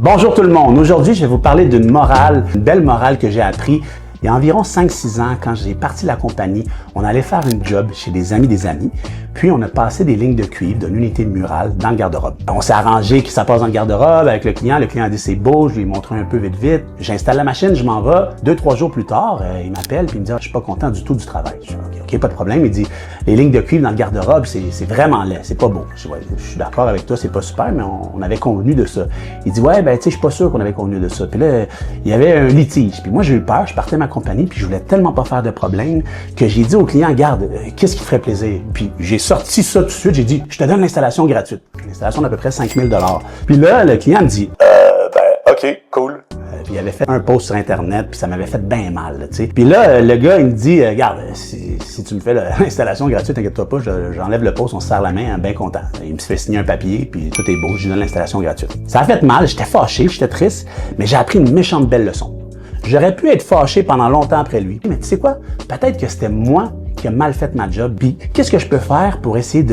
Bonjour tout le monde. Aujourd'hui, je vais vous parler d'une morale, une belle morale que j'ai appris il y a environ 5-6 ans quand j'ai parti la compagnie. On allait faire une job chez des amis, puis on a passé des lignes de cuivre d'une unité de murale dans le garde-robe. On s'est arrangé que ça passe dans le garde-robe avec le client a dit c'est beau, je lui ai montré un peu vite. J'installe la machine, je m'en vais. 2-3 jours plus tard, il m'appelle puis il me dit je suis pas content du tout du travail. Je dis OK, pas de problème. Il dit les lignes de cuivre dans le garde-robe, c'est vraiment laid, c'est pas beau. Je dis ouais, je suis d'accord avec toi, c'est pas super, mais on avait convenu de ça. Il dit ouais, ben tu sais, je suis pas sûr qu'on avait convenu de ça. Puis là, il y avait un litige. Puis moi j'ai eu peur, je partais ma compagnie, puis je voulais tellement pas faire de problème que j'ai dit au client, regarde, qu'est-ce qui ferait plaisir? Puis j'ai sorti ça tout de suite, j'ai dit, je te donne l'installation gratuite. L'installation d'à peu près 5 000 $. Puis là, le client me dit, OK, cool. Puis il avait fait un post sur Internet, puis ça m'avait fait bien mal, tu sais. Puis là, le gars, il me dit, regarde, si tu me fais l'installation gratuite, t'inquiète-toi pas, j'enlève le post, on se serre la main, bien content. Il me fait signer un papier, puis tout est beau, je lui donne l'installation gratuite. Ça a fait mal, j'étais fâché, j'étais triste, mais j'ai appris une méchante belle leçon. J'aurais pu être fâché pendant longtemps après lui. Mais tu sais quoi? Peut-être que c'était moi qui ai mal fait ma job. Puis qu'est-ce que je peux faire pour essayer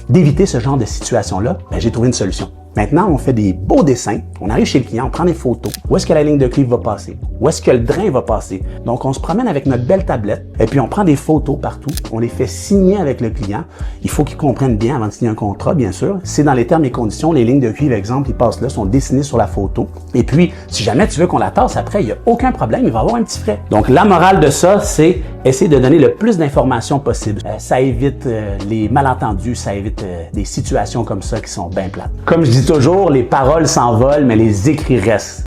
d'éviter ce genre de situation-là? Ben, j'ai trouvé une solution. Maintenant, on fait des beaux dessins. On arrive chez le client, on prend des photos. Où est-ce que la ligne de cuivre va passer? Où est-ce que le drain va passer? Donc, on se promène avec notre belle tablette et puis on prend des photos partout. On les fait signer avec le client. Il faut qu'il comprenne bien avant de signer un contrat, bien sûr. C'est dans les termes et conditions. Les lignes de cuivre, exemple, ils passent là, sont dessinées sur la photo. Et puis, si jamais tu veux qu'on la tasse après, il n'y a aucun problème, il va y avoir un petit frais. Donc, la morale de ça, c'est essayer de donner le plus d'informations possible. Ça évite les malentendus, ça évite des situations comme ça qui sont bien plates. Comme je dis toujours, les paroles s'envolent, mais les écrits restent.